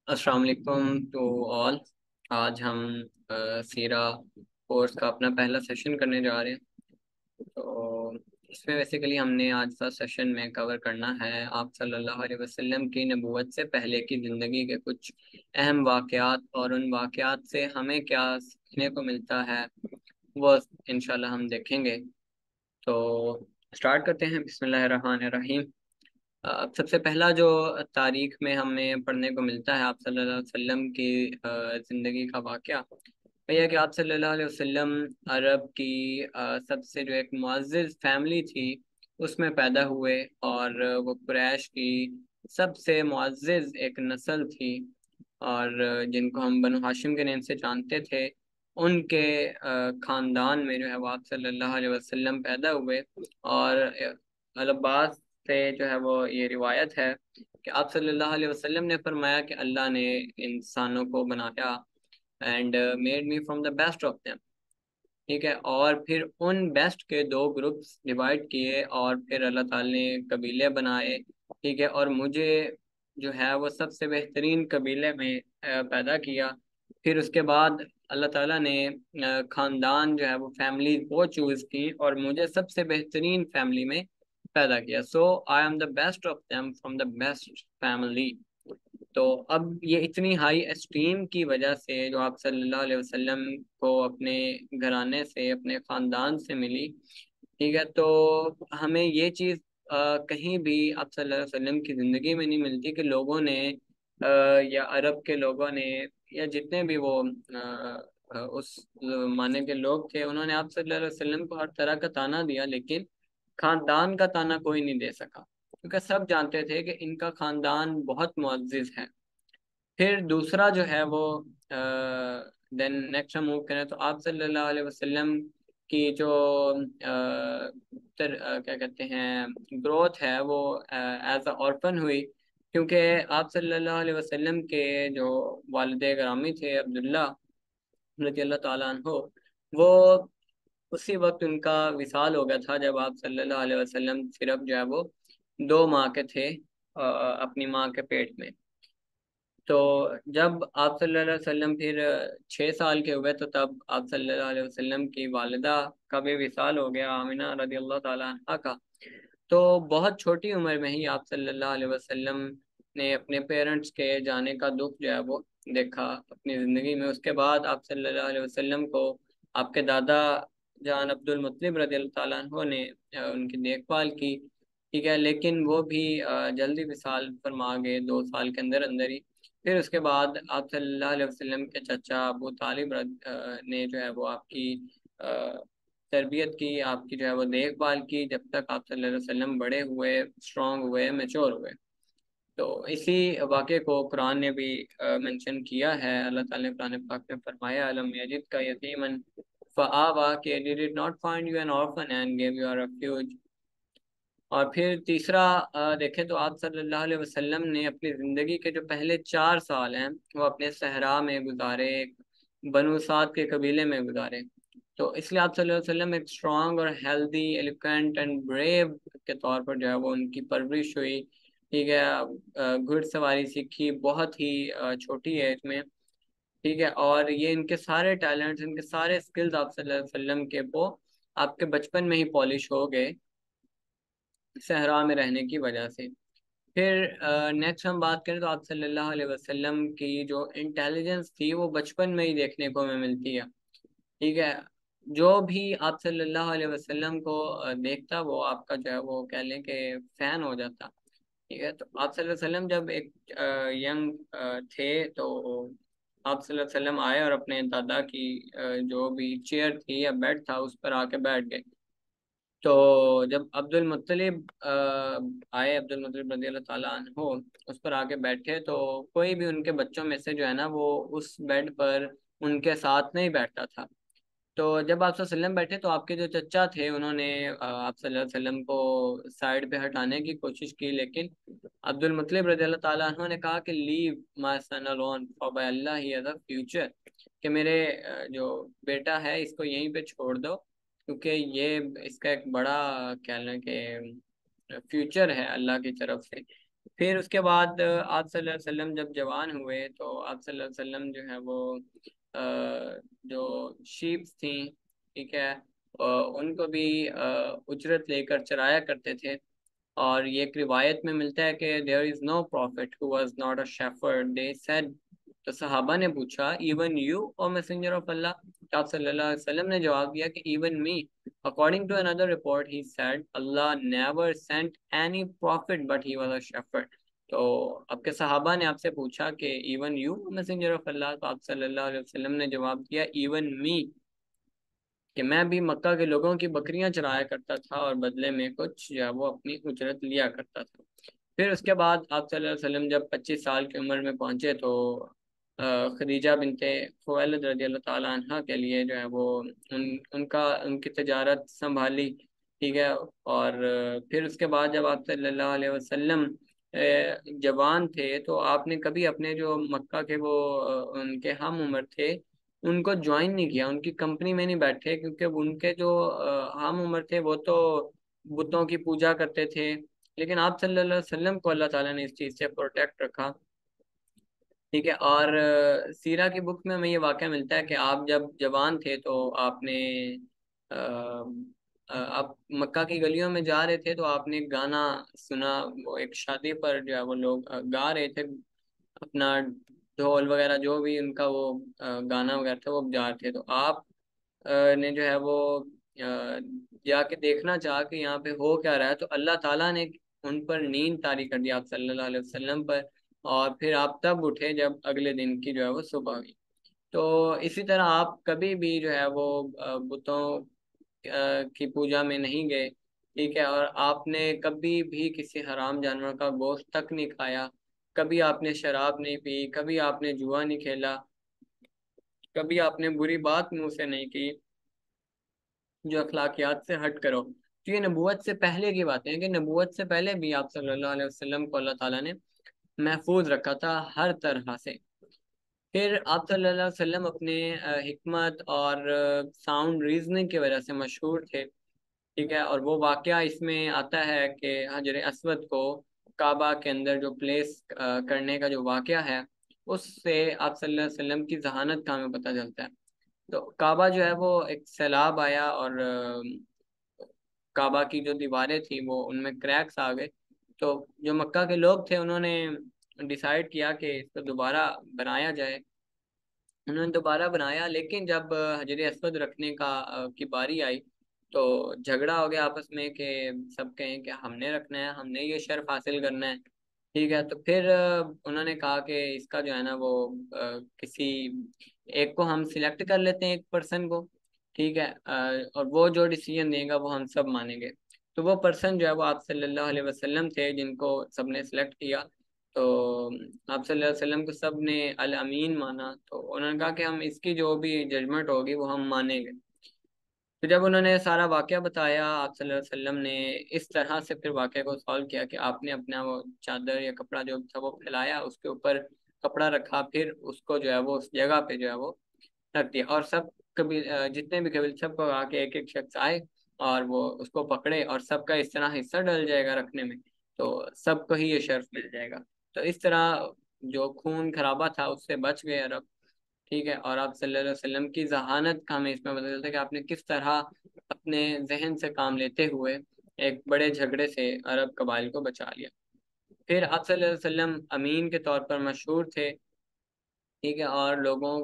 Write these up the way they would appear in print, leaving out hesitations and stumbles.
अस्सलाम वालेकुम to all. आज हम सीरा कोर्स का अपना पहला सेशन करने जा रहे हैं। तो इसमें बेसिकली हमने आज का सेशन में कवर करना है आप सल्लल्लाहु अलैहि वसल्लम की नबूवत से पहले की ज़िंदगी के कुछ अहम वाक़यात और उन वाक़यात से हमें क्या सीखने को मिलता है, वो इंशाल्लाह हम देखेंगे। तो स्टार्ट करते हैं। बिस्मिल्लाहिर रहमानिर रहीम। सबसे पहला जो तारीख में हमें पढ़ने को मिलता है आप सल्लल्लाहु अलैहि वसल्लम की ज़िंदगी का वाक़या, भैया कि आप सल्लल्लाहु अलैहि वसल्लम अरब की सबसे जो एक मुअज़्ज़ज़ फैमिली थी उसमें पैदा हुए, और वो कुरैश की सबसे मुअज़्ज़ज़ एक नस्ल थी, और जिनको हम बनु हाशिम के नाम से जानते थे। उनके ख़ानदान में जो है वो आप सल्लल्लाहु अलैहि वसल्लम पैदा हुए। और अब्बास से जो है वो ये रिवायत है कि आप सल्लल्लाहु अलैहि वसल्लम ने फरमाया कि अल्लाह ने इंसानों को बनाया and made me from the best of them. ठीक है, और फिर उन बेस्ट के दो ग्रुप्स डिवाइड किए और फिर अल्लाह ताला ने कबीले बनाए। ठीक है, और मुझे जो है वो सबसे बेहतरीन कबीले में पैदा किया। फिर उसके बाद अल्लाह ताला ने खानदान जो है वो फैमिली वो चूज की और मुझे सबसे बेहतरीन फैमिली में पैदा किया। So I am the best of them from the best family. तो अब ये इतनी हाई एस्टीम की वजह से जो आप सल्लल्लाहु अलैहि वसल्लम को अपने घराने से अपने खानदान से मिली। ठीक है, तो हमें ये चीज़ कहीं भी आप सल्लल्लाहु अलैहि वसल्लम की ज़िंदगी में नहीं मिलती कि लोगों ने या अरब के लोगों ने या जितने भी वो उस ज़माने के लोग थे, उन्होंने आप सल्लल्लाहु अलैहि वसल्लम को हर तरह का ताना दिया, लेकिन खानदान का ताना कोई नहीं दे सका, क्योंकि सब जानते थे कि इनका खानदान बहुत मुअज़्ज़ज़ है। फिर दूसरा जो है वो देन नेक्स्ट हम मूव करें तो आप सल्लल्लाहु अलैहि वसल्लम की जो क्या कहते हैं ग्रोथ है वो एज अ ऑर्फन हुई, क्योंकि आप सल्लल्लाहु अलैहि वसल्लम के जो वालिद गिरामी थे अब्दुल्ला रज़ी अल्लाह ताला अन्हो, वो उसी वक्त उनका विसाल हो गया था जब आप सल्लल्लाहु अलैहि वसल्लम सिर्फ जो है वो 2 माह के थे अपनी माँ के पेट में। तो जब आप सल्लल्लाहु अलैहि वसल्लम फिर 6 साल के हुए तो तब आप सल्लल्लाहु अलैहि वसल्लम की वालिदा का भी विसाल हो गया, आमिना रदी अल्लाह ताला अन्हा का। तो बहुत छोटी उम्र में ही आप सल्लल्लाहु अलैहि वसल्लम ने अपने पेरेंट्स के जाने का दुख जो है वो देखा अपनी ज़िंदगी में। उसके बाद आप सल्लल्लाहु अलैहि वसल्लम को आपके दादा जान अब्दुल मुत्तलिब रज़ी अल्लाह ताला अन्हो ने उनकी देखभाल की। ठीक है, लेकिन वो भी जल्दी विसाल फरमा गए 2 साल के अंदर अंदर ही। फिर उसके बाद आप सल्लल्लाहु अलैहि वसल्लम के चचा अबू तालिब ने जो है वो आपकी अ, तरबियत की, आपकी जो है वो देखभाल की, जब तक आप सल्लल्लाहु अलैहि वसल्लम बड़े हुए, स्ट्रांग हुए, मैच्योर हुए। तो इसी वाक़े को कुरान ने भी मेंशन किया है। अल्लाह ताला ने कुरान पाक में फरमाया अलम यजिद का यतीमन फ़आवा कि did not find you N orphan and give you a refuge. और फिर तीसरा देखें तो आप सल्लल्लाहु अलैहि वसल्लम ने अपनी ज़िंदगी के जो पहले 4 साल हैं वो अपने सहरा में गुजारे, बनु साद के कबीले में गुजारे। तो इसलिए आप सल्लल्लाहु अलैहि वसल्लम एक स्ट्रांग और हेल्दी एलिगेंट एंड ब्रेव के तौर पर जो है वो उनकी परवरिश हुई। ठीक है, घुड़सवारी सीखी बहुत ही छोटी एज में। ठीक है, और ये इनके सारे टैलेंट्स, इनके सारे स्किल्स आप सल्लल्लाहु अलैहि वसल्लम के वो आपके बचपन में ही पॉलिश हो गए सहरा में रहने की वजह से। फिर नेक्स्ट हम बात करें तो आप सल्लल्लाहु अलैहि वसल्लम की जो इंटेलिजेंस थी वो बचपन में ही देखने को हमें मिलती है। ठीक है, जो भी आप सल्लल्लाहु अलैहि वसल्लम को देखता वो आपका जो है वो कह लें कि फैन हो जाता। ठीक है, तो आप सल्लल्लाहु अलैहि वसल्लम जब एक यंग थे तो आप सल्लल्लाहु अलैहि वसल्लम आए और अपने दादा की जो भी चेयर थी या बेड था उस पर आके बैठ गए। तो जब अब्दुल मुत्तलिब आए, अब्दुल मुत्तलिब रज़ी अल्लाह ताला अन्हो उस पर आके बैठे, तो कोई भी उनके बच्चों में से जो है ना वो उस बेड पर उनके साथ नहीं बैठता था। तो जब आप सल्लल्लाहु अलैहि वसल्लम बैठे तो आपके जो चचा थे उन्होंने आप सल्लल्लाहु अलैहि वसल्लम को साइड पे हटाने की कोशिश की, लेकिन अब्दुल मुत्तलिब रज़ी अल्लाह ताला अन्हो ने कहा कि leave my son alone for by Allah he has a future, कि मेरे जो बेटा है इसको यहीं पे छोड़ दो, क्योंकि ये इसका एक बड़ा क्या लें कि फ्यूचर है अल्लाह की तरफ से। फिर उसके बाद आप सल्लल्लाहु अलैहि वसल्लम जब जवान हुए तो आप सल्लल्लाहु अलैहि वसल्लम जो है वो जो शीप्स थी, ठीक है, उनको भी उजरत लेकर चराया करते थे। और ये एक रिवायत में मिलता है कि there is no prophet who was not a shepherd, they said. तो सहाबा ने पूछा, even you o messenger of Allah? तो आप सल्लल्लाहु अलैहि वसल्लम ने जवाब दिया कि even me. According to another report he said Allah never sent any prophet but he was a shepherd. तो आपके सहाबा ने आपसे पूछा कि even you messenger of Allah? तो आप सल्लल्लाहु अलैहि वसल्लम ने जवाब दिया, इवन मी, कि मैं भी मक्का के लोगों की बकरियां चराया करता था और बदले में कुछ जो है वो अपनी उजरत लिया करता था। फिर उसके बाद आप सल्लल्लाहु अलैहि वसल्लम जब 25 साल की उम्र में पहुंचे तो खदीजा बिनते खुवैलिद रजी अल्लाह ताला अन्हा के लिए जो है वो उनकी तजारत संभाली, ठीक है। और फिर उसके बाद जब आप सल्लल्लाहु अलैहि वसल्लम जवान थे तो आपने कभी अपने जो मक्का के वो उनके हम उम्र थे उनको ज्वाइन नहीं किया, उनकी कंपनी में नहीं बैठे, क्योंकि उनके जो हम उम्र थे वो तो बुतों की पूजा करते थे। लेकिन आप सल्लल्लाहु अलैहि वसल्लम को अल्लाह ताला ने इस चीज़ से प्रोटेक्ट रखा, ठीक है। और सीरा की बुक में हमें ये वाक़या मिलता है कि आप जब जवान थे तो आपने आप मक्का की गलियों में जा रहे थे तो आपने एक गाना सुना। वो एक शादी पर जो है वो लोग गा रहे थे, अपना ढोल वगैरह जो भी उनका वो गाना वगैरह था वो बजा रहे थे। तो आप ने जो है वो जाके देखना चाहा कि यहाँ पे हो क्या रहा है। तो अल्लाह ताला ने उन पर नींद तारी कर दी आप सल्लल्लाहु अलैहि वसल्लम पर। और फिर आप तब उठे जब अगले दिन की जो है वो सुबह हुई। तो इसी तरह आप कभी भी जो है वो बुतों की पूजा में नहीं गए, ठीक है। और आपने कभी भी किसी हराम जानवर का गोश्त तक नहीं खाया, कभी आपने शराब नहीं पी, कभी आपने जुआ नहीं खेला, कभी आपने बुरी बात मुंह से नहीं की जो अखलाकियात से हट करो। तो ये नबूवत से पहले की बातें हैं कि नबूवत से पहले भी आप सल्लल्लाहु अलैहि वसल्लम को अल्लाह ताला ने महफूज रखा था हर तरह से। फिर आप सल्लल्लाहु अलैहि वसल्लम अपने हिकमत और साउंड रीजनिंग की वजह से मशहूर थे, ठीक है। और वो वाकया इसमें आता है कि हजर अस्वद को काबा के अंदर जो प्लेस करने का जो वाकया है उससे आप सल्लल्लाहु अलैहि वसल्लम की जहानत का हमें पता चलता है। तो काबा जो है वो एक सैलाब आया और काबा की जो दीवारें थी वो उनमें क्रैक्स आ गए। तो जो मक्का के लोग थे उन्होंने डिसाइड किया कि इसको दोबारा बनाया जाए। उन्होंने दोबारा बनाया, लेकिन जब हजर अस्वद रखने की बारी आई तो झगड़ा हो गया आपस में कि सब कहें कि हमने रखना है, हमने ये शर्फ हासिल करना है, ठीक है। तो फिर उन्होंने कहा कि इसका जो है ना वो किसी एक को हम सिलेक्ट कर लेते हैं, एक पर्सन को, ठीक है। और वो जो डिसीजन देगा वो हम सब मानेंगे। तो वो पर्सन जो है वो आप सल्लल्लाहु अलैहि वसल्लम थे जिनको सबने सेलेक्ट किया। तो आप सल्लल्लाहु अलैहि वसल्लम को सब ने अल अमीन माना, तो उन्होंने कहा कि हम इसकी जो भी जजमेंट होगी वो हम मानेंगे। तो जब उन्होंने सारा वाकया बताया आप सल्लल्लाहु अलैहि वसल्लम ने इस तरह से फिर वाकये को सॉल्व किया कि आपने अपना वो चादर या कपड़ा जो था वो फैलाया, उसके ऊपर कपड़ा रखा, फिर उसको जो है वो उस जगह पे जो है वो रख दिया। और सब कभी जितने भी कबीले सबको आके एक एक शख्स आए और वो उसको पकड़े, और सबका इस तरह हिस्सा डल जाएगा रखने में, तो सबको ही ये शर्फ मिल जाएगा। तो इस तरह जो खून खराबा था उससे बच गए अरब, ठीक है। और आप सल्लल्लाहु अलैहि वसल्लम की जहानत का हमें इसमें पता चलता है कि आपने किस तरह अपने जहन से काम लेते हुए एक बड़े झगड़े से अरब कबाइल को बचा लिया। फिर आप सल्लल्लाहु अलैहि वसल्लम अमीन के तौर पर मशहूर थे, ठीक है। और लोगों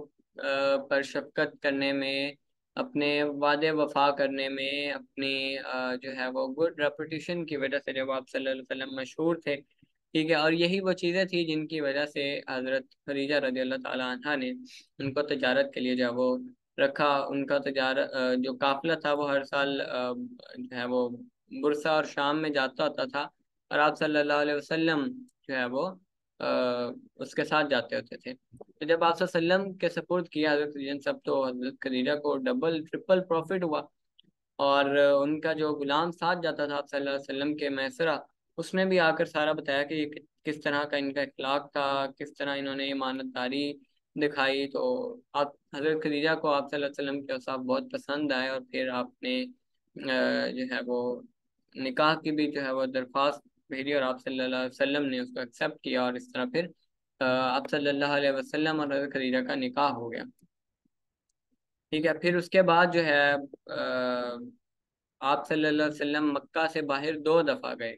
पर शफकत करने में, अपने वादे वफा करने में, अपनी जो है वो गुड रेपुटेशन की वजह से जब आप सल्लल्लाहु अलैहि वसल्लम मशहूर थे, ठीक है। और यही वो चीज़ें थी जिनकी वजह से हज़रत खदीजा रज़ी अल्लाह ताला अन्हा ने उनको तजारत के लिए जो है वो रखा। उनका तजारत जो काफिला था वो हर साल जो है वो बुरसा और शाम में जाता होता था, और आप सल्लल्लाहु अलैहि वसल्लम जो है वो उसके साथ जाते होते थे। तो जब आप वसल्लम के सपोर्ट किया हजरत खदीजा ने सब, तो हजरत खदीजा को डबल ट्रिपल प्रॉफिट हुआ। और उनका जो गुलाम साथ जाता था आप सल्लल्लाहु अलैहि वसल्लम के मैसरा, उसने भी आकर सारा बताया कि ये किस तरह का इनका इखलाक था, किस तरह इन्होंने ईमानदारी दिखाई। तो आप हजरत खदीजा को आप सल्लल्लाहु अलैहि वसल्लम के औसाफ बहुत पसंद आए, और फिर आपने जो है वो निकाह की भी जो है वो दरख्वास्त भेजी और आप सल्लल्लाहु अलैहि वसल्लम ने उसको एक्सेप्ट किया, और इस तरह फिर आप सल्लल्लाहु अलैहि वसल्लम और हज़रत खदीजा का निकाह हो गया। ठीक है, फिर उसके बाद जो है आप सल्लल्लाहु अलैहि वसल्लम मक्का से बाहर 2 दफ़ा गए।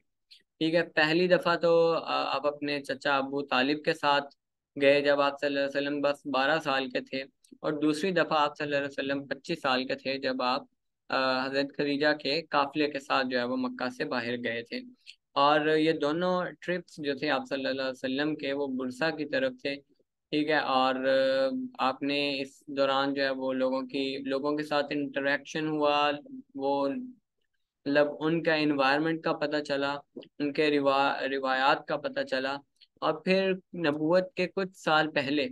ठीक है, पहली दफ़ा तो आप अपने चचा अबू तालिब के साथ गए जब आप सल्लल्लाहु अलैहि वसल्लम बस 12 साल के थे, और दूसरी दफ़ा आप सल्लल्लाहु अलैहि वसल्लम 25 साल के थे जब आप हज़रत खदीजा के काफिले के साथ जो है वो मक्का से बाहर गए थे। और ये दोनों ट्रिप्स जो थे आप सल्लल्लाहु अलैहि वसल्लम के, वो बुरसा की तरफ थे। ठीक है, और आपने इस दौरान जो है वो लोगों के साथ इंटरेक्शन हुआ, वो मतलब उनका इन्वायरमेंट का पता चला, उनके रिवायात का पता चला। और फिर नबूवत के कुछ साल पहले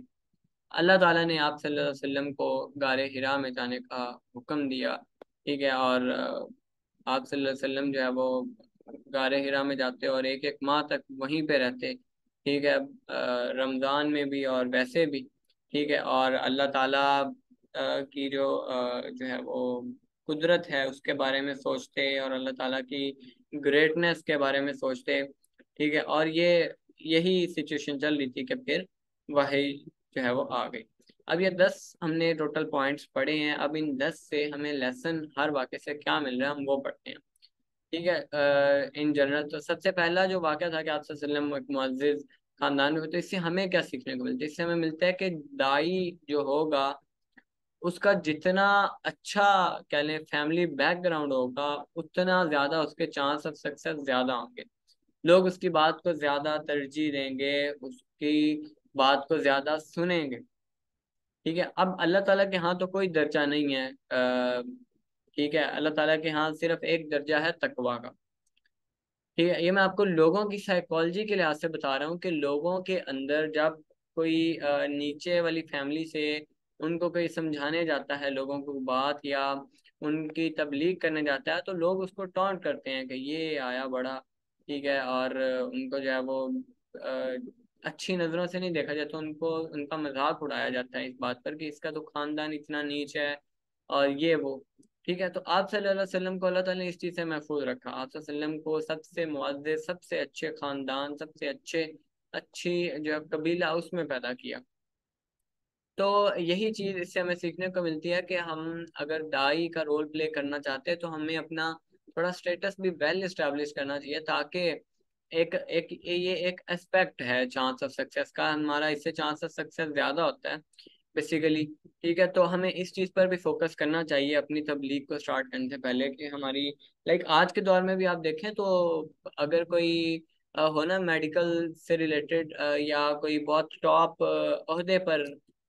अल्लाह ताला ने आप सल्लल्लाहु अलैहि वसल्लम को गारे हिरा में जाने का हुक्म दिया। ठीक है, और आप सल्लल्लाहु अलैहि वसल्लम जो है वो गारे हिरा में जाते और एक एक माह तक वहीं पे रहते। ठीक है, रमज़ान में भी और वैसे भी। ठीक है, और अल्लाह ताला की जो है वो कुदरत है उसके बारे में सोचते, और अल्लाह ताला की ग्रेटनेस के बारे में सोचते। ठीक है, और यही सिचुएशन चल रही थी कि फिर वही जो है वो आ गई। अब ये 10 हमने टोटल पॉइंट्स पढ़े हैं। अब इन 10 से हमें लेसन हर वाक़े से क्या मिल रहा है हम वो पढ़ते हैं। ठीक है, इन जनरल तो सबसे पहला जो वाक़या था कि आप सल्लल्लाहु अलैहि वसल्लम एक मुअज़्ज़िज़ खानदान में हुए, तो इससे हमें क्या सीखने को मिलता है? इससे हमें मिलता है कि दाई जो होगा उसका जितना अच्छा कह लें फैमिली बैकग्राउंड होगा, उतना ज़्यादा उसके चांस ऑफ सक्सेस ज़्यादा होंगे। लोग उसकी बात को ज़्यादा तरजीह देंगे, उसकी बात को ज़्यादा सुनेंगे। ठीक है, अब अल्लाह ताला के यहाँ तो कोई दर्जा नहीं है। ठीक है, अल्लाह ताला के यहाँ सिर्फ एक दर्जा है तकवा का। ठीक है, ये मैं आपको लोगों की साइकोलॉजी के लिहाज से बता रहा हूँ कि लोगों के अंदर जब कोई नीचे वाली फैमिली से उनको कोई समझाने जाता है लोगों को बात, या उनकी तबलीग करने जाता है, तो लोग उसको टॉन्ट करते हैं कि ये आया बड़ा। ठीक है, और उनको जो है वो अच्छी नज़रों से नहीं देखा जाता, उनको उनका मजाक उड़ाया जाता है इस बात पर कि इसका तो खानदान इतना नीच है और ये वो। ठीक है, तो आप सल्लल्लाहु अलैहि वसल्लम को अल्लाह ताला ने इस चीज़ से महफूज रखा। आप सल्लल्लाहु अलैहि वसल्लम को सबसे मुअज़्ज़ज़, सबसे अच्छे खानदान, सबसे अच्छी जो है कबीला उसमें पैदा किया। तो यही चीज़ इससे हमें सीखने को मिलती है कि हम अगर दाई का रोल प्ले करना चाहते हैं तो हमें अपना थोड़ा स्टेटस भी वेल इस्टेब्लिश करना चाहिए, ताकि एक एक ये एक एस्पेक्ट है चांस ऑफ सक्सेस का, हमारा इससे चांस ऑफ सक्सेस ज़्यादा होता है बेसिकली। ठीक है, तो हमें इस चीज़ पर भी फोकस करना चाहिए अपनी तबलीग को स्टार्ट करने से पहले कि हमारी लाइक आज के दौर में भी आप देखें तो अगर कोई हो ना मेडिकल से रिलेटेड, या कोई बहुत टॉप ओहदे पर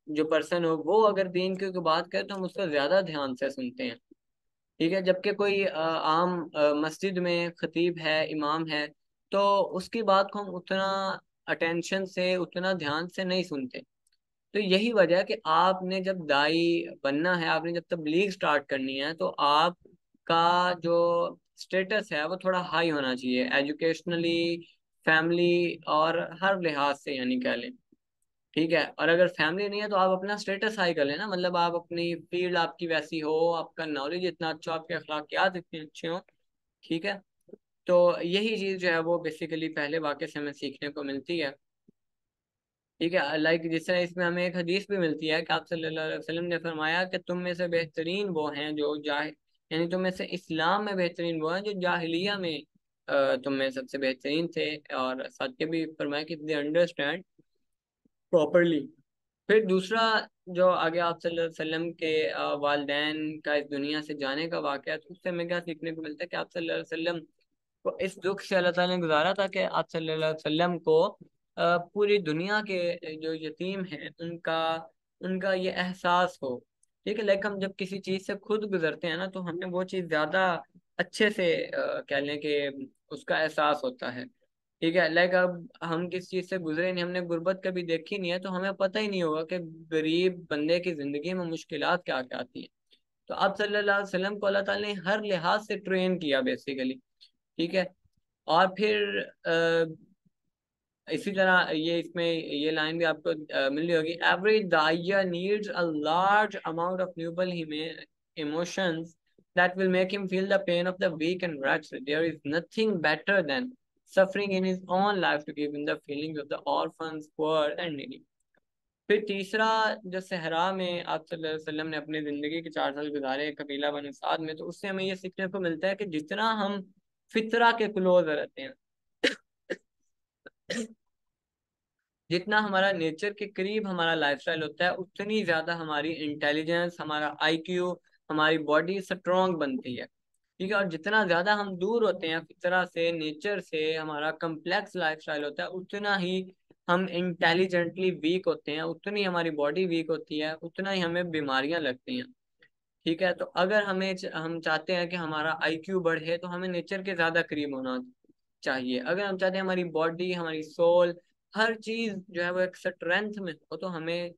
जो पर्सन हो, वो अगर दीन की कोई बात करे तो हम उसको ज़्यादा ध्यान से सुनते हैं। ठीक है, जबकि कोई आम मस्जिद में खतीब है, इमाम है, तो उसकी बात को हम उतना अटेंशन से, उतना ध्यान से नहीं सुनते। तो यही वजह है कि आपने जब दाई बनना है, आपने जब तबलीग स्टार्ट करनी है, तो आपका जो स्टेटस है वो थोड़ा हाई होना चाहिए, एजुकेशनली, फैमिली और हर लिहाज से, यानी कह लें। ठीक है, और अगर फैमिली नहीं है तो आप अपना स्टेटस हाई कर लेना, मतलब आप अपनी फील्ड आपकी वैसी हो, आपका नॉलेज इतना अच्छा हो, आपके अखलाकियात इतने अच्छे हो। ठीक है, तो यही चीज़ जो है वो बेसिकली पहले वाक़े से हमें सीखने को मिलती है। ठीक है, लाइक जिस तरह इसमें हमें एक हदीस भी मिलती है कि आप सल्लल्लाहु अलैहि वसल्लम ने फरमाया कि तुम में से बेहतरीन वो हैं जो यानी तुम में से इस्लाम में बेहतरीन वो हैं जो जाहिलिया में तुम में सबसे बेहतरीन थे। और साथ के भी फरमाया कि दे अंडरस्टैंड प्रॉपरली। फिर दूसरा जो आगे आप सल्लल्लाहु अलैहि वसल्लम के वालिदैन का इस दुनिया से जाने का वाक़या, तो उससे हमें क्या सीखने को मिलता है कि आप सल्लल्लाहु अलैहि वसल्लम को इस दुख से अल्लाह ताला ने गुजारा था कि आप सल्लल्लाहु अलैहि वसल्लम को पूरी दुनिया के जो यतीम हैं उनका उनका ये एहसास हो। ठीक है, लाइक हम जब किसी चीज़ से खुद गुजरते हैं ना, तो हमें वो चीज़ ज़्यादा अच्छे से कह लें कि उसका एहसास होता है। ठीक है, लाइक अब हम किस चीज़ से गुजरे नहीं, हमने गुर्बत कभी देखी नहीं है, तो हमें पता ही नहीं होगा कि गरीब बंदे की ज़िंदगी में मुश्किलात क्या क्या आती हैं। तो आप सल्लल्लाहु अलैहि वसल्लम को अल्लाह ताला ने हर लिहाज से ट्रेन किया बेसिकली। ठीक है, और फिर इसी तरह ये इसमें ये लाइन भी आपको मिल रही होगी, every daiya needs a large amount of noble emotions that will make him feel the pain of the weak and wretched. There is nothing better than suffering in his own life to give him the feelings of the orphans, poor and needy. फिर तीसरा, जो सहरा में आप सल्लल्लाहु अलैहि वसल्लम ने अपनी ज़िंदगी के 4 साल गुजारे कबीला बनु साद में, तो उससे हमें ये सीखने को मिलता है कि जितना हम फितरा के क्लोज रहते हैं, जितना हमारा नेचर के करीब हमारा लाइफस्टाइल होता है, उतनी ज़्यादा हमारी इंटेलिजेंस, हमारा आईक्यू, हमारी बॉडी स्ट्रांग बनती है। ठीक है, और जितना ज़्यादा हम दूर होते हैं फितरा से, नेचर से, हमारा कम्प्लेक्स लाइफस्टाइल होता है, उतना ही हम इंटेलिजेंटली वीक होते हैं, उतनी हमारी बॉडी वीक होती है, उतना ही हमें बीमारियां लगती हैं। ठीक है, तो अगर हम चाहते हैं कि हमारा आईक्यू बढ़े, तो हमें नेचर के ज़्यादा करीब होना चाहिए। अगर हम चाहते हैं हमारी बॉडी, हमारी सोल, हर चीज जो है वो एक स्ट्रेंथ में हो, तो हमें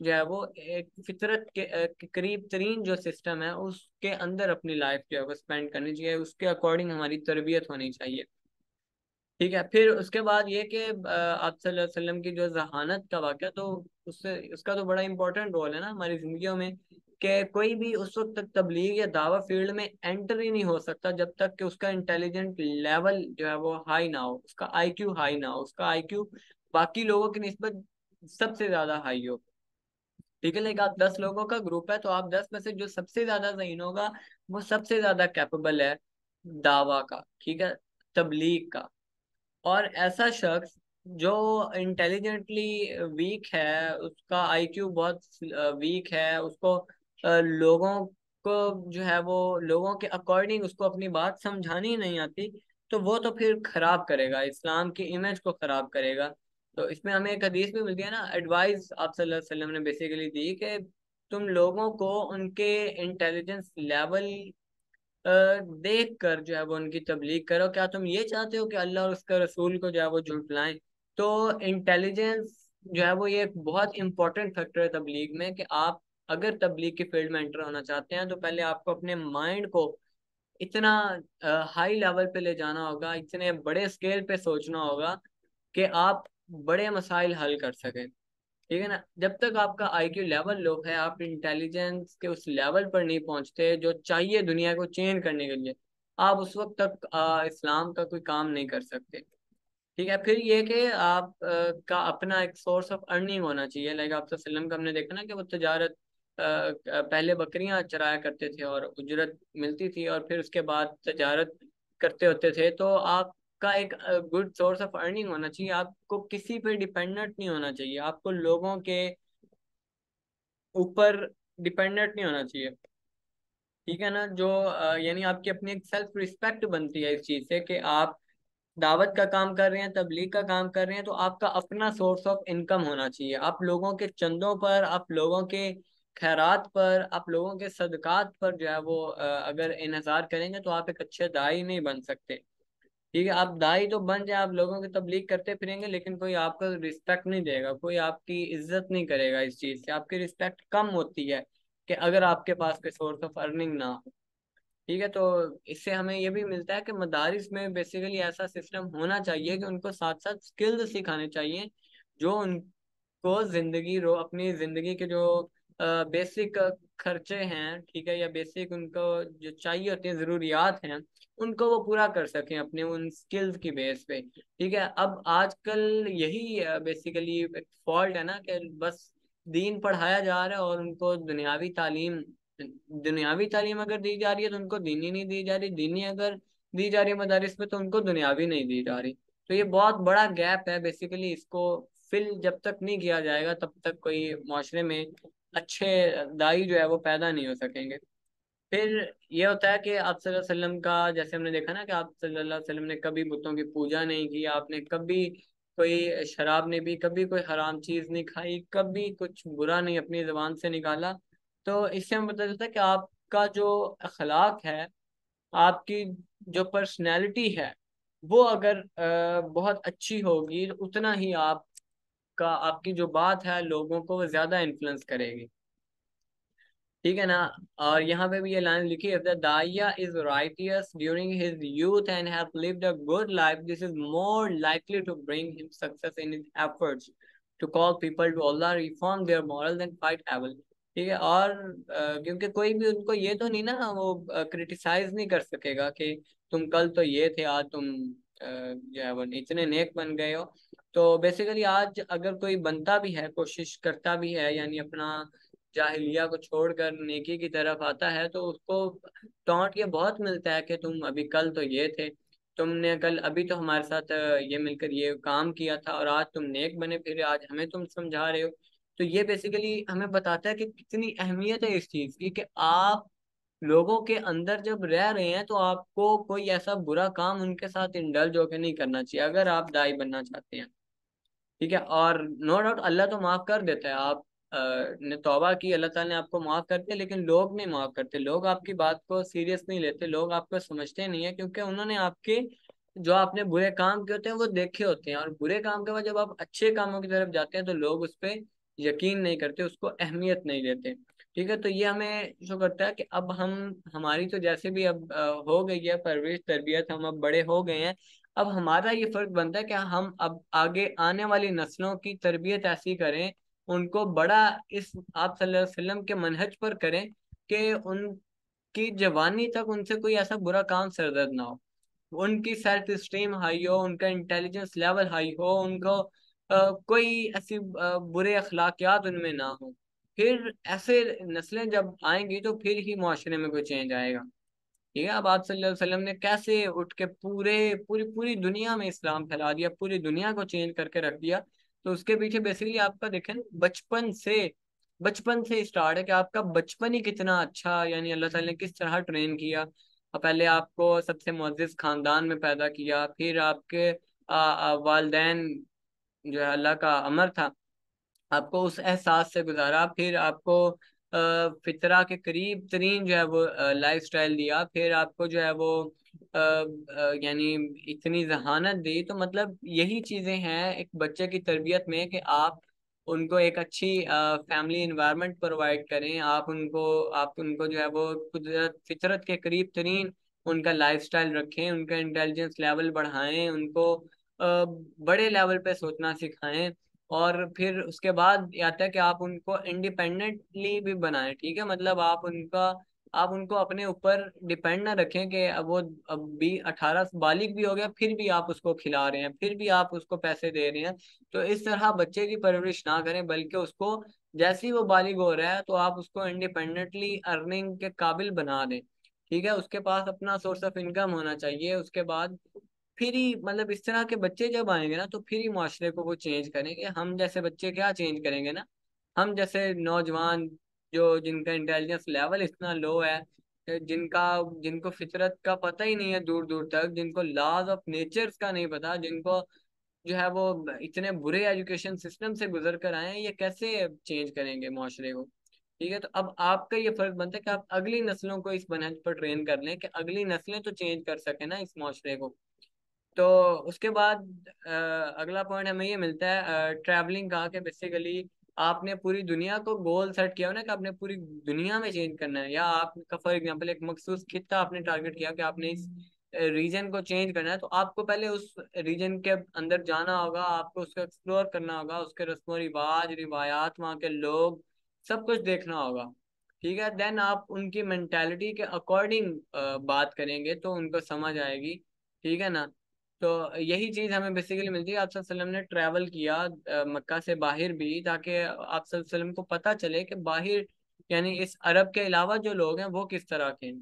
जो है वो एक फितरत के करीब तरीन जो सिस्टम है उसके अंदर अपनी लाइफ जो है वो स्पेंड करनी चाहिए, उसके अकॉर्डिंग हमारी तरबियत होनी चाहिए। ठीक है, फिर उसके बाद ये कि आप सल्लल्लाहु अलैहि वसल्लम की जो जहानत का वाक़या, तो उससे उसका तो बड़ा इंपॉर्टेंट रोल है ना हमारी जिंदगियों में, कि कोई भी उस वक्त तक तबलीग या दावा फील्ड में एंटर ही नहीं हो सकता जब तक कि उसका इंटेलिजेंट लेवल जो है वो हाई ना हो, उसका आईक्यू हाई ना हो, उसका आईक्यू बाकी लोगों की निस्बत सबसे ज्यादा हाई हो। ठीक है, लाइक आप 10 लोगों का ग्रुप है, तो आप 10 में से जो सबसे ज्यादा ज़हीन होगा वो सबसे ज्यादा कैपेबल है दावा का, ठीक है, तबलीग का। और ऐसा शख्स जो इंटेलिजेंटली वीक है, उसका आईक्यू बहुत वीक है, उसको लोगों को जो है वो लोगों के अकॉर्डिंग उसको अपनी बात समझानी नहीं आती, तो वो तो फिर खराब करेगा, इस्लाम की इमेज को खराब करेगा। तो इसमें हमें एक हदीस भी मिलती है ना, एडवाइस आप सल्लल्लाहु अलैहि वसल्लम ने बेसिकली दी कि तुम लोगों को उनके इंटेलिजेंस लेवल देख कर जो है वो उनकी तबलीग करो। क्या तुम ये चाहते हो कि अल्लाह और उसका रसूल को जो है वो झुटलाएं? तो इंटेलिजेंस जो है वो ये एक बहुत इंपॉर्टेंट फैक्टर है तबलीग में, कि आप अगर तबलीग की फील्ड में एंटर होना चाहते हैं, तो पहले आपको अपने माइंड को इतना हाई लेवल पे ले जाना होगा, इतने बड़े स्केल पे सोचना होगा कि आप बड़े मसाइल हल कर सकें। ठीक है ना, जब तक आपका आईक्यू लेवल लो है, आप इंटेलिजेंस के उस लेवल पर नहीं पहुंचते जो चाहिए दुनिया को चेंज करने के लिए, आप उस वक्त तक इस्लाम का कोई काम नहीं कर सकते। ठीक है, फिर ये कि आप का अपना एक सोर्स ऑफ अर्निंग होना चाहिए। लाइक आप वसल्लम का हमने देखा ना कि वो तजारत पहले बकरियां चराया करते थे और उजरत मिलती थी, और फिर उसके बाद तजारत करते होते थे। तो आपका एक गुड सोर्स ऑफ अर्निंग होना चाहिए, आपको किसी पे डिपेंडेंट नहीं होना चाहिए, आपको लोगों के ऊपर डिपेंडेंट नहीं होना चाहिए। ठीक है ना, जो यानी आपकी अपनी एक सेल्फ रिस्पेक्ट बनती है इस चीज से कि आप दावत का काम कर रहे हैं, तबलीग का काम कर रहे हैं, तो आपका अपना सोर्स ऑफ इनकम होना चाहिए। आप लोगों के चंदों पर, आप लोगों के खैरात पर, आप लोगों के सदकात पर जो है वो अगर इन्हिसार करेंगे, तो आप एक अच्छे दाई नहीं बन सकते। ठीक है, आप दाई तो बन जाए, आप लोगों की तबलीग करते फिरेंगे, लेकिन कोई आपका रिस्पेक्ट नहीं देगा, कोई आपकी इज्जत नहीं करेगा। इस चीज से आपकी रिस्पेक्ट कम होती है कि अगर आपके पास कोई सोर्स ऑफ अर्निंग ना हो। ठीक है, तो इससे हमें ये भी मिलता है कि मदारिस में बेसिकली ऐसा सिस्टम होना चाहिए कि उनको साथ साथ स्किल्स सिखाने चाहिए, जो उनको अपनी जिंदगी के जो बेसिक खर्चे हैं, ठीक है, या बेसिक उनको जो चाहिए होती हैं ज़रूरियात हैं, उनको वो पूरा कर सकें अपने उन स्किल्स की बेस पे। ठीक है, अब आजकल यही बेसिकली एक फॉल्ट है ना, कि बस दीन पढ़ाया जा रहा है और उनको दुनियावी तालीम अगर दी जा रही है तो उनको दीनी नहीं दी जा रही, दीनी अगर दी जा रही है मदारिस में तो उनको दुनियावी नहीं दी जा रही। तो ये बहुत बड़ा गैप है बेसिकली, इसको फिल जब तक नहीं किया जाएगा तब तक कोई माशरे में अच्छे दाई जो है वो पैदा नहीं हो सकेंगे। फिर ये होता है कि आप सल्लल्लाहु अलैहि वसल्लम का, जैसे हमने देखा ना कि आप सल्लल्लाहु अलैहि वसल्लम ने कभी बुतों की पूजा नहीं की, आपने कभी कोई शराब नहीं पी, कभी कोई हराम चीज नहीं खाई, कभी कुछ बुरा नहीं अपनी जबान से निकाला। तो इससे हमें पता चलता है कि आपका जो अखलाक है, आपकी जो पर्सनैलिटी है, वो अगर बहुत अच्छी होगी, तो उतना ही आपकी जो बात है लोगों को वो ज्यादा इन्फ्लुएंस करेगी। ठीक है ना। और यहाँ पे भी ये लाइन लिखी है, the daiya is righteous during his youth and have lived a good life, this is more likely to bring him success in his efforts to call people to Allah, reform their morals and fight evil. ठीक है, और क्योंकि कोई भी उनको ये तो नहीं ना वो क्रिटिसाइज नहीं कर सकेगा कि तुम कल तो ये थे, आज तुम जो है वो इतने नेक बन गए हो। तो बेसिकली आज अगर कोई बनता भी है, कोशिश करता भी है, यानी अपना जाहिलिया को छोड़कर नेकी की तरफ आता है, तो उसको टॉन्ट ये बहुत मिलता है कि तुम अभी कल तो ये थे, तुमने कल अभी तो हमारे साथ ये मिलकर ये काम किया था, और आज तुम नेक बने फिर आज हमें तुम समझा रहे हो। तो ये बेसिकली हमें बताता है कि कितनी अहमियत है इस चीज की, कि आप लोगों के अंदर जब रह रहे हैं तो आपको कोई ऐसा बुरा काम उनके साथ इंडल्ज होकर नहीं करना चाहिए, अगर आप दाई बनना चाहते हैं। ठीक है, और नो डाउट अल्लाह तो माफ कर देता है। आप ने तौबा की, अल्लाह ताला ने आपको माफ कर दिया, लेकिन लोग नहीं माफ करते, लोग आपकी बात को सीरियस नहीं लेते, लोग आपको समझते नहीं है, क्योंकि उन्होंने आपके जो आपने बुरे काम किए होते हैं वो देखे होते हैं, और बुरे काम के बाद जब आप अच्छे कामों की तरफ जाते हैं तो लोग उस पर यकीन नहीं करते, उसको अहमियत नहीं देते। ठीक है, तो ये हमें शो करता है कि अब हम, हमारी तो जैसे भी अब हो गई है परवरिश तरबियत, हम अब बड़े हो गए हैं, अब हमारा ये फर्ज बनता है कि हम अब आगे आने वाली नस्लों की तरबियत ऐसी करें, उनको बड़ा इस आप सल्लल्लाहु अलैहि वसल्लम के मनहज पर करें, कि उनकी जवानी तक उनसे कोई ऐसा बुरा काम सरदर्द ना हो, उनकी सेल्फ स्टीम हाई हो, उनका इंटेलिजेंस लेवल हाई हो, उनको कोई ऐसी बुरे अखलाकियात उनमें ना हो। फिर ऐसे नस्लें जब आएंगी तो फिर ही माशरे में कोई चेंज आएगा। ठीक है, अब आप सल्लल्लाहु अलैहि वसल्लम ने कैसे उठ के पूरे पूरी पूरी दुनिया में इस्लाम फैला दिया, पूरी दुनिया को चेंज करके रख दिया। तो उसके पीछे बेसिकली आपका देखें ना, बचपन से स्टार्ट है, कि आपका बचपन ही कितना अच्छा, यानी अल्लाह ताला ने किस तरह ट्रेन किया। पहले आपको सबसे मुअज़्ज़ज़ खानदान में पैदा किया, फिर आपके वालदैन जो है अल्लाह का अमर था, आपको उस एहसास से गुजारा, फिर आपको फितरा के करीब तरीन जो है वो लाइफ स्टाइल दिया, फिर आपको जो है वो यानी इतनी जहानत दी। तो मतलब यही चीजें हैं एक बच्चे की तरबियत में, कि आप उनको एक अच्छी फैमिली इन्वायरमेंट प्रोवाइड करें, आप उनको जो है वो कुदरत फितरत के करीब तरीन उनका लाइफ स्टाइल रखें, उनका इंटेलिजेंस लेवल बढ़ाएं, उनको बड़े लेवल पे सोचना सिखाएं। और फिर उसके बाद ये आता है कि आप उनको इंडिपेंडेंटली भी बनाएं। ठीक है, मतलब आप उनको अपने ऊपर डिपेंड ना रखें, कि अब वो अब भी 18 बालिग भी हो गया फिर भी आप उसको खिला रहे हैं, फिर भी आप उसको पैसे दे रहे हैं। तो इस तरह बच्चे की परवरिश ना करें, बल्कि उसको जैसे ही वो बालिग हो रहा है तो आप उसको इंडिपेंडेंटली अर्निंग के काबिल बना दें। ठीक है, उसके पास अपना सोर्स ऑफ इनकम होना चाहिए। उसके बाद फिर ही मतलब इस तरह के बच्चे जब आएंगे ना, तो फिर ही माशरे को वो चेंज करेंगे। हम जैसे बच्चे क्या चेंज करेंगे ना, हम जैसे नौजवान जो जिनका इंटेलिजेंस लेवल इतना लो है, जिनका जिनको फितरत का पता ही नहीं है दूर दूर तक, जिनको लॉज ऑफ नेचर्स का नहीं पता, जिनको जो है वो इतने बुरे एजुकेशन सिस्टम से गुजर कर आए हैं, ये कैसे चेंज करेंगे माशरे को। ठीक है, तो अब आपका ये फर्ज बनता है कि आप अगली नस्लों को इस मनहज पर ट्रेन कर लें, कि अगली नस्लें तो चेंज कर सके ना इस माशरे को। तो उसके बाद अगला पॉइंट हमें ये मिलता है ट्रैवलिंग का, कि बेसिकली आपने पूरी दुनिया को गोल सेट किया हो ना, कि आपने पूरी दुनिया में चेंज करना है, या आपका फॉर एग्जांपल एक मखसूस खित्ता आपने टारगेट किया कि आपने इस रीजन को चेंज करना है, तो आपको पहले उस रीजन के अंदर जाना होगा, आपको उसको एक्सप्लोर करना होगा, उसके रस्म रिवाज रिवायात, वहाँ के लोग, सब कुछ देखना होगा। ठीक है, देन आप उनकी मेंटेलिटी के अकॉर्डिंग बात करेंगे तो उनको समझ आएगी। ठीक है ना। तो यही चीज हमें बेसिकली मिलती है, आप सल्लल्लाहु अलैहि वसल्लम ने ट्रैवल किया मक्का से बाहर भी, ताकि आप सल्लल्लाहु अलैहि वसल्लम को पता चले कि बाहर यानी इस अरब के अलावा जो लोग हैं वो किस तरह के हैं।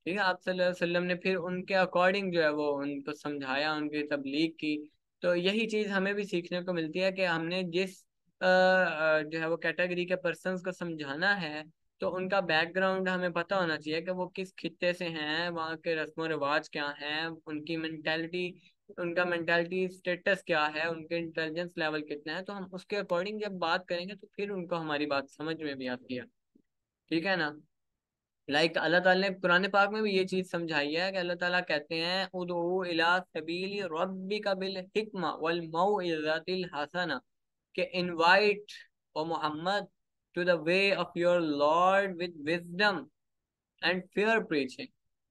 ठीक है, आप सल्लल्लाहु अलैहि वसल्लम ने फिर उनके अकॉर्डिंग जो है वो उनको समझाया, उनकी तबलीग की। तो यही चीज़ हमें भी सीखने को मिलती है, कि हमने जिस जो है वो कैटेगरी के पर्सनस को समझाना है, तो उनका बैकग्राउंड हमें पता होना चाहिए, कि वो किस खित्ते से हैं, वहाँ के रस्म व रिवाज क्या हैं, उनका मेंटालिटी स्टेटस क्या है, उनके इंटेलिजेंस लेवल कितना है। तो हम उसके अकॉर्डिंग जब बात करेंगे तो फिर उनको हमारी बात समझ में भी आती है। ठीक है ना। अल्लाह ताला ने कुरान पाक में भी ये चीज समझाई है, कि अल्लाह ताला कहते हैं उदू इला सबीली रब्बिका बिल हिकमा वल मौइज़ातिल हसना, के invite O Muhammad to the way of your lord with wisdom and fair preaching.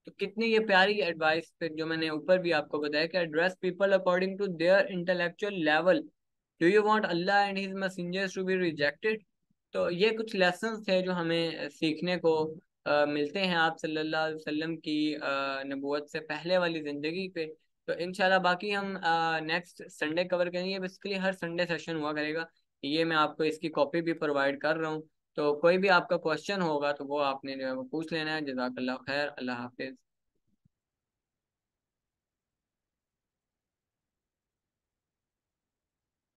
तो कितनी ये प्यारी एडवाइस फिर जो मैंने ऊपर भी आपको बताया, कि address people according to their intellectual level, do you want Allah and his messengers to be rejected. तो ये कुछ लेसन्स थे जो हमें सीखने को मिलते हैं आप सल्लल्लाहु अलैहि वसल्लम की नबूवत से पहले वाली जिंदगी पे। तो इंशाल्लाह बाकी हम नेक्स्ट संडे कवर करेंगे। बेसिकली हर संडे सेशन हुआ करेगा। ये मैं आपको इसकी कॉपी भी प्रोवाइड कर रहा हूँ। तो कोई भी आपका क्वेश्चन होगा तो वो आपने जो है वो पूछ लेना है। जज़ाकल्लाह खैर, अल्लाह हाफिज़।